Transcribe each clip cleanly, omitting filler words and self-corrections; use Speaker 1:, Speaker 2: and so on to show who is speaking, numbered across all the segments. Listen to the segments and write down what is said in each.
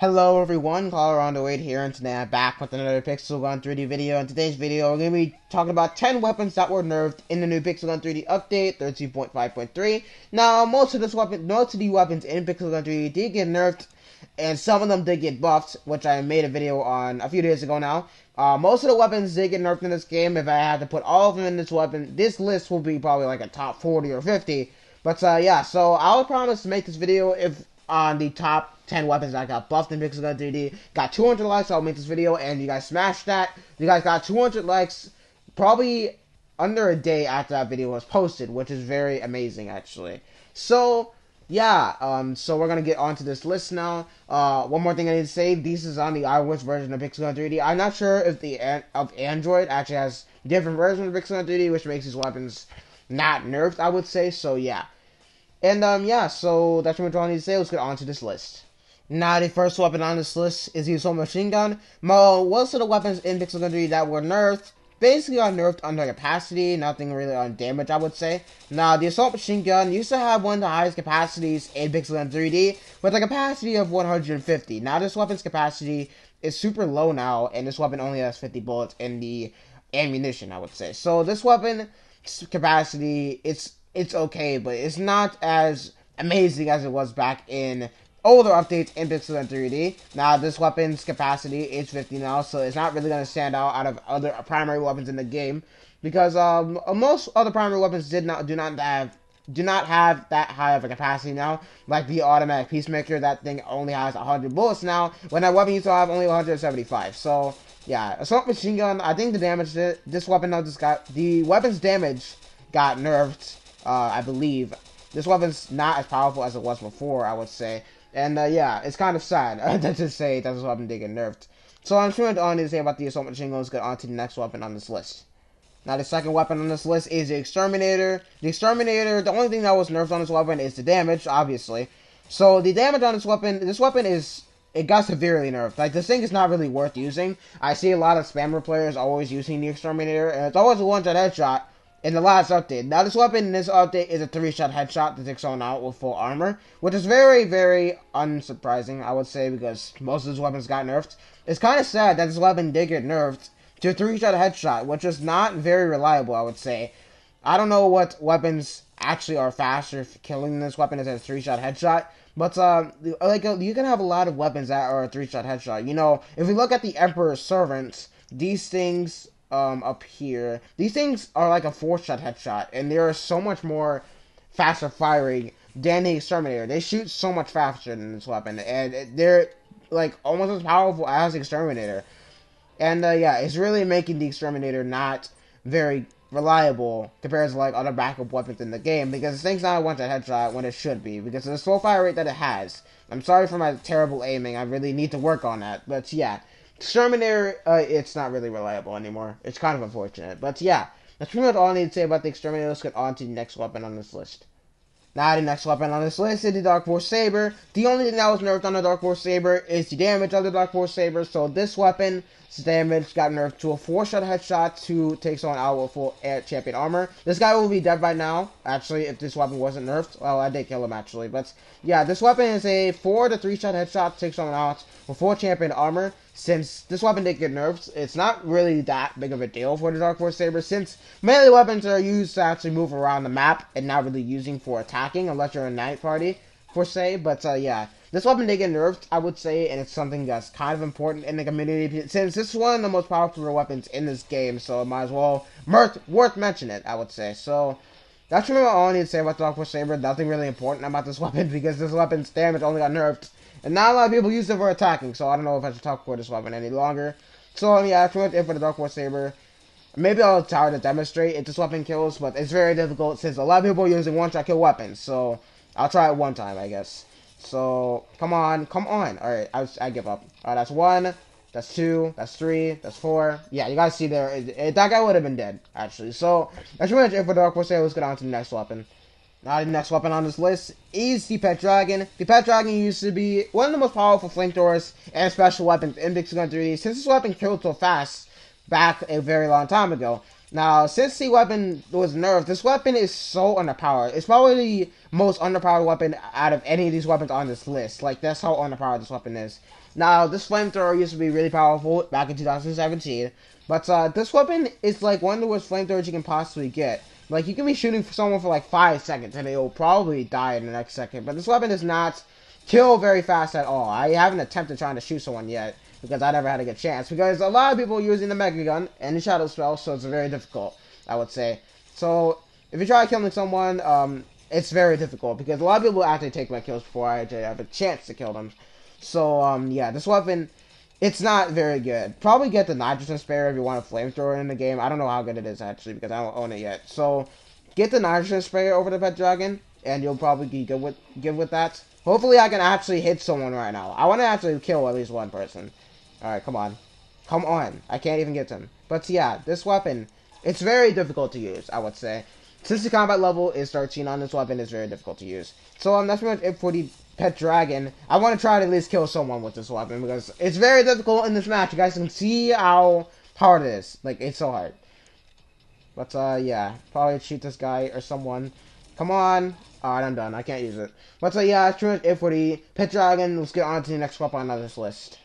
Speaker 1: Hello everyone, Caller on the Wait here, and today I'm back with another Pixel Gun 3D video. In today's video, we're going to be talking about 10 weapons that were nerfed in the new Pixel Gun 3D update, 13.5.3. Now, most of the weapons in Pixel Gun 3D did get nerfed, and some of them did get buffed, which I made a video on a few days ago now. Most of the weapons did get nerfed in this game. If I had to put all of them in this list will be probably like a top 40 or 50. But yeah, so I'll promise to make this video if on the top 10 weapons that got buffed in Pixel Gun 3D. Got 200 likes, I'll make this video, and you guys smashed that. You guys got 200 likes probably under a day after that video was posted, which is very amazing, actually. So, yeah, so we're going to get onto this list now. One more thing I need to say, this is on the iOS version of Pixel Gun 3D. I'm not sure if the Android actually has different versions of Pixel Gun 3D, which makes these weapons not nerfed, I would say, so yeah. And, yeah, so that's what I need to say. Let's get on to this list. Now, the first weapon on this list is the assault machine gun. Most of the weapons in Pixel Gun 3 that were nerfed, basically are nerfed under capacity, nothing really on damage, I would say. Now, the assault machine gun used to have one of the highest capacities in Pixel Gun 3D, with a capacity of 150. Now, this weapon's capacity is super low now, and this weapon only has 50 bullets in the ammunition, I would say. So, this weapon's capacity, it's okay, but it's not as amazing as it was back in older updates in Pixel Gun 3D. Now, this weapon's capacity is 50 now, so it's not really going to stand out of other primary weapons in the game, because most other primary weapons do not have that high of a capacity now. Like the automatic peacemaker, that thing only has 100 bullets now, when that weapon used to have only 175. So yeah, assault machine gun, I think the damage this weapon now just got, the weapon's damage got nerfed. I believe this weapon's not as powerful as it was before, I would say. And yeah, it's kind of sad to say that this weapon did get nerfed. So I'm sure all I need to say about the assault machine gun. Let's get on to the next weapon on this list. Now, the second weapon on this list is the Exterminator. The Exterminator, the only thing that was nerfed on this weapon is the damage, obviously. So the damage on this weapon it got severely nerfed. Like, this thing is not really worth using. I see a lot of spammer players always using the Exterminator, and it's always a one-shot headshot in the last update. Now, this weapon in this update is a 3-shot headshot that takes someone out with full armor, which is very, very unsurprising, I would say, because most of these weapons got nerfed. It's kind of sad that this weapon did get nerfed to a 3-shot headshot, which is not very reliable, I would say. I don't know what weapons actually are faster for killing this weapon as a 3-shot headshot, but you can have a lot of weapons that are a 3-shot headshot. You know, if we look at the Emperor's Servants, these things up here, these things are like a 4-shot headshot, and they are so much more faster firing than the Exterminator. They shoot so much faster than this weapon, and they're like almost as powerful as the Exterminator. And yeah, it's really making the Exterminator not very reliable compared to like other backup weapons in the game, because this thing's not a one-shot headshot when it should be, because of the slow fire rate that it has. I'm sorry for my terrible aiming, I really need to work on that, but yeah. Exterminator, it's not really reliable anymore. It's kind of unfortunate. But yeah, that's pretty much all I need to say about the Exterminator. Let's get on to the next weapon on this list. Now, the next weapon on this list is the Dark Force Saber. The only thing that was nerfed on the Dark Force Saber is the damage of the Dark Force Saber. So this weapon's damage got nerfed to a 4-shot headshot to take someone out with full air champion armor. This guy will be dead by now, actually, if this weapon wasn't nerfed. Well, I did kill him, actually. But yeah, this weapon is a 4 to 3-shot headshot to take someone out with full champion armor. Since this weapon did get nerfed, it's not really that big of a deal for the Dark Force Saber, since melee weapons are used to actually move around the map and not really using for attacking, unless you're a night party, per se. But yeah, this weapon did get nerfed, I would say, and it's something that's kind of important in the community, since this is one of the most powerful weapons in this game, so it might as well worth mentioning it, I would say. So that's really all I need to say about the Dark Force Saber. Nothing really important about this weapon, because this weapon's damage only got nerfed. And not a lot of people use it for attacking, so I don't know if I should talk for this weapon any longer. So, yeah, that's pretty much it for the Dark Force Saber. Maybe I'll try to demonstrate if this weapon kills, but it's very difficult since a lot of people are using one-shot kill weapons. So, I'll try it one time, I guess. So, come on. Alright, I give up. Alright, that's 1, that's 2, that's 3, that's 4. Yeah, you guys see there, that guy would have been dead, actually. So, that's pretty much it for the Dark Force Saber. Let's get on to the next weapon. Now, the next weapon on this list is the Pet Dragon. The Pet Dragon used to be one of the most powerful flamethrowers and special weapons in Pixel Gun 3D, since this weapon killed so fast back a very long time ago. Now, since the weapon was nerfed, this weapon is so underpowered. It's probably the most underpowered weapon out of any of these weapons on this list. Like, that's how underpowered this weapon is. Now, this flamethrower used to be really powerful back in 2017, but this weapon is like one of the worst flamethrowers you can possibly get. Like, you can be shooting for someone for like 5 seconds and they'll probably die in the next second, but this weapon does not kill very fast at all. I haven't attempted trying to shoot someone yet, because I never had a good chance, because a lot of people are using the Mega Gun and the Shadow Spell, so it's very difficult, I would say. So, if you try killing someone, it's very difficult, because a lot of people actually take my kills before I actually have a chance to kill them. So, yeah, this weapon, it's not very good. Probably get the nitrogen sprayer if you want a flamethrower in the game. I don't know how good it is, actually, because I don't own it yet. So, get the nitrogen sprayer over the Pet Dragon, and you'll probably be good with that. Hopefully, I can actually hit someone right now. I want to actually kill at least one person. Alright, come on. Come on. I can't even get to him. But, yeah, this weapon, it's very difficult to use, I would say. Since the combat level is 13 on this weapon, it's very difficult to use. So, that's pretty much it for the Pet Dragon. I want to try to at least kill someone with this weapon, because it's very difficult in this match. You guys can see how hard it is. Like, it's so hard. But, yeah. Probably shoot this guy or someone. Come on. Alright, I'm done. I can't use it. But, yeah, that's pretty much it for the Pet Dragon. Let's get on to the next weapon on this list.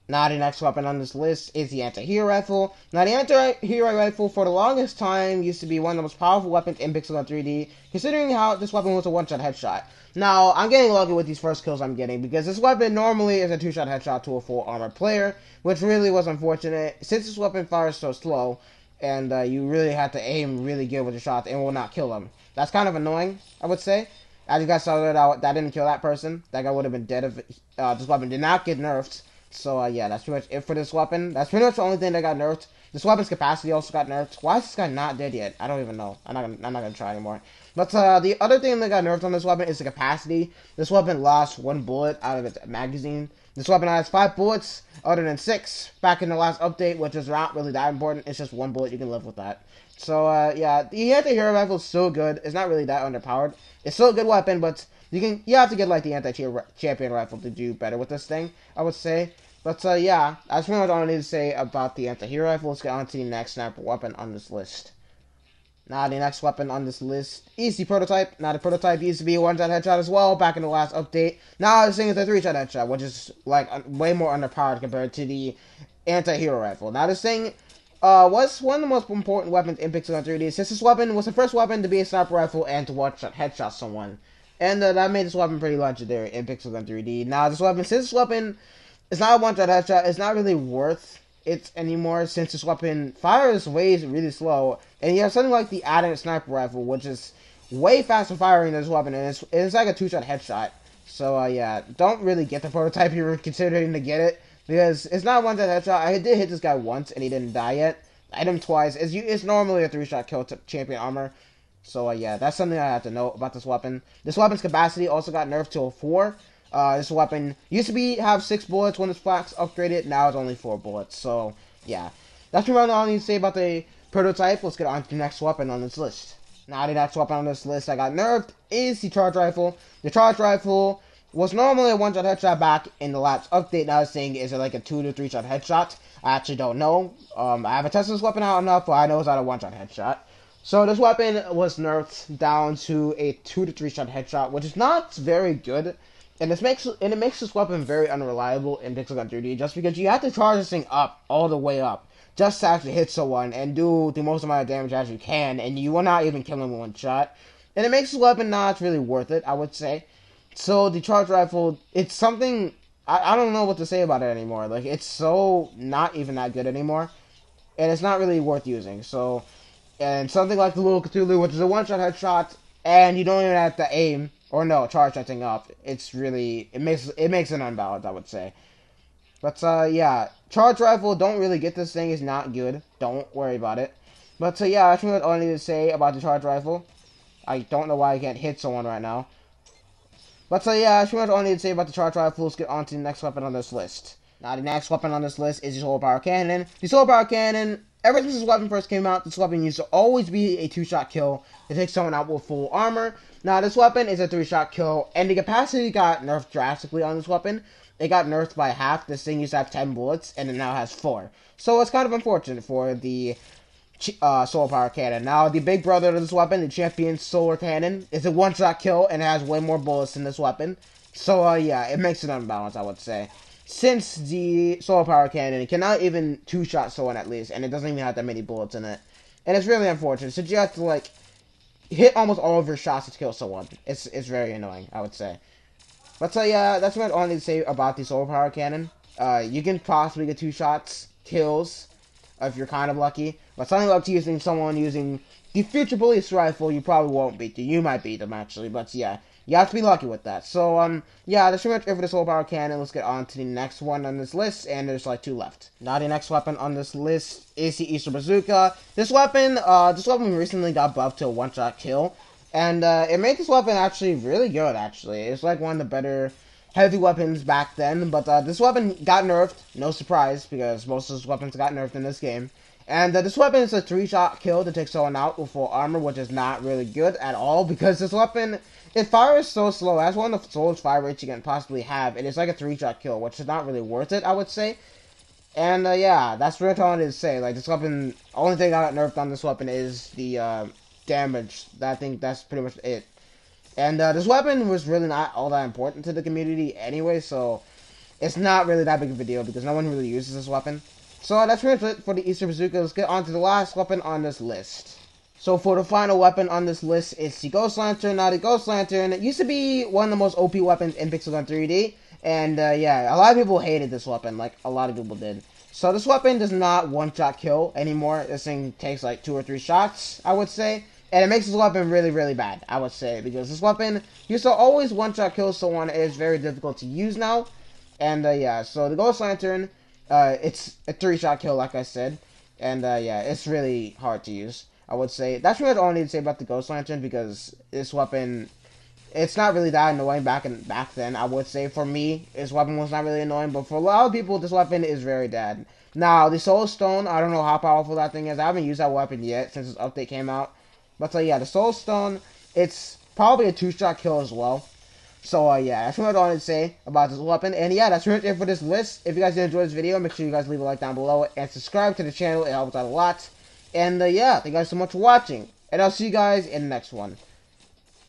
Speaker 1: Now, the next weapon on this list is the Anti-Hero Rifle. Now, the Anti-Hero Rifle, for the longest time, used to be one of the most powerful weapons in Pixel Gun 3D, considering how this weapon was a one-shot headshot. Now, I'm getting lucky with these first kills I'm getting, because this weapon normally is a two-shot headshot to a full armored player, which really was unfortunate, since this weapon fires so slow, and you really have to aim really good with your shots, and will not kill them. That's kind of annoying, I would say. As you guys saw, that didn't kill that person. That guy would have been dead if this weapon did not get nerfed. So, yeah, that's pretty much it for this weapon. That's pretty much the only thing that got nerfed. This weapon's capacity also got nerfed. Why is this guy not dead yet? I don't even know. I'm not gonna try anymore. But, the other thing that got nerfed on this weapon is the capacity. This weapon lost 1 bullet out of its magazine. This weapon has 5 bullets, other than 6 back in the last update, which is not really that important. It's just 1 bullet. You can live with that. So, yeah, the Anti-Hero Rifle is so good. It's not really that underpowered. It's still a good weapon, but you have to get, like, the Anti-Champion Rifle to do better with this thing, I would say. But, yeah, that's pretty much all I need to say about the Anti-Hero Rifle. Let's get on to the next sniper weapon on this list. Now, the next weapon on this list is the Prototype. Now, the Prototype used to be a one-shot headshot as well back in the last update. Now, this thing is a 3-shot headshot, which is, like, way more underpowered compared to the Anti-Hero Rifle. Now, this thing was one of the most important weapons in Pixel Gun 3D, since this weapon was the first weapon to be a sniper rifle and to one-shot headshot someone. And that made this weapon pretty legendary in Pixel Gun 3D. Now, since this weapon is not a one-shot headshot, it's not really worth it anymore, since this weapon fires really slow, and you have something like the added sniper rifle, which is way faster firing than this weapon, and it's like a 2-shot headshot. So, yeah, don't really get the Prototype if you're considering to get it, because it's not a one-shot headshot. I did hit this guy once, and he didn't die yet. I hit him twice. It's normally a 3-shot kill to champion armor. So, yeah, that's something I have to know about this weapon. This weapon's capacity also got nerfed to a 4. This weapon used to have 6 bullets when its flax upgraded. Now it's only 4 bullets. So, yeah. That's pretty much all I need to say about the Prototype. Let's get on to the next weapon on this list. Now, the next weapon on this list that got nerfed is the Troggs Rifle. The Troggs Rifle was normally a one-shot headshot back in the last update. Now, this thing is it like a 2 to 3-shot headshot. I actually don't know. I haven't tested this weapon out enough, but I know it's not a one-shot headshot. So, this weapon was nerfed down to a 2 to 3-shot headshot, which is not very good. And it makes this weapon very unreliable in Pixel Gun 3D, just because you have to charge this thing up, all the way up, just to actually hit someone and do the most amount of damage as you can, and you will not even kill him in one shot. And it makes this weapon not really worth it, I would say. So, the Troggs Rifle, it's something, I don't know what to say about it anymore. Like, it's so not even that good anymore, and it's not really worth using. So, and something like the Little Cthulhu, which is a one-shot headshot, and you don't even have to aim, or no, charge that thing up. It's really, it makes it unbalanced, I would say. But, yeah, Troggs Rifle, don't really get this thing, it's not good. Don't worry about it. But, yeah, that's what all I need to say about the Troggs Rifle. I don't know why I can't hit someone right now. But, yeah, that's pretty much all I need to say about the Troggs Rifle. Let's get on to the next weapon on this list. Now, the next weapon on this list is the Solar Power Cannon. The Solar Power Cannon, ever since this weapon first came out, this weapon used to always be a 2-shot kill to take someone out with full armor. Now, this weapon is a 3-shot kill, and the capacity got nerfed drastically on this weapon. It got nerfed by half. This thing used to have 10 bullets, and it now has 4. So, it's kind of unfortunate for the Solar Power Cannon. Now, the big brother of this weapon, the Champion Solar Cannon, is a 1-shot kill, and it has way more bullets than this weapon. So, yeah, it makes it unbalanced, I would say. since the solar power cannon cannot even two-shot someone at least, and it doesn't even have that many bullets in it. And it's really unfortunate, since you have to, like, hit almost all of your shots to kill someone. It's very annoying, I would say. But so yeah, that's what I need to say about the solar power cannon. You can possibly get 2 shots, kills, if you're kind of lucky. But something like using someone using the future police rifle, you probably won't beat them. You might beat them, actually, but yeah. You have to be lucky with that. So, yeah, that's pretty much it for the solar power cannon. Let's get on to the next one on this list, and there's like 2 left. Now, the next weapon on this list is the Easter Bazooka. This weapon recently got buffed to a one-shot kill, and it made this weapon actually really good, actually. It's like one of the better heavy weapons back then, but this weapon got nerfed. No surprise, because most of those weapons got nerfed in this game. And this weapon is a 3-shot kill to take someone out with full armor, which is not really good at all, because this weapon, it fires so slow. That's one of the slowest fire rates you can possibly have. It is like a 3-shot kill, which is not really worth it, I would say. And, yeah, that's what I wanted to say. Like, this weapon, only thing that got nerfed on this weapon is the damage. I think that's pretty much it. And this weapon was really not all that important to the community anyway, so it's not really that big of a deal, because no one really uses this weapon. So that's pretty much it for the Easter Bazooka. Let's get on to the last weapon on this list. So for the final weapon on this list, it's the Ghost Lantern. Now the Ghost Lantern, it used to be one of the most OP weapons in Pixel Gun 3D. And yeah, a lot of people hated this weapon, like a lot of people did. So this weapon does not one-shot kill anymore. This thing takes like 2 or 3 shots, I would say. And it makes this weapon really, really bad, I would say. Because this weapon used to always one-shot kill someone. It is very difficult to use now. And yeah, so the Ghost Lantern, it's a 3-shot kill, like I said. And yeah, it's really hard to use, I would say. That's really all I need to say about the Ghost Lantern, because this weapon, it's not really that annoying back then, I would say. For me, this weapon was not really annoying, but for a lot of people, this weapon is very bad. Now, the Soul Stone, I don't know how powerful that thing is. I haven't used that weapon yet since this update came out. But yeah, the Soul Stone, it's probably a 2-shot kill as well. So yeah, that's what I wanted to say about this weapon. And yeah, that's pretty much it for this list. If you guys did enjoy this video, make sure you guys leave a like down below and subscribe to the channel. It helps out a lot. And yeah, thank you guys so much for watching. And I'll see you guys in the next one.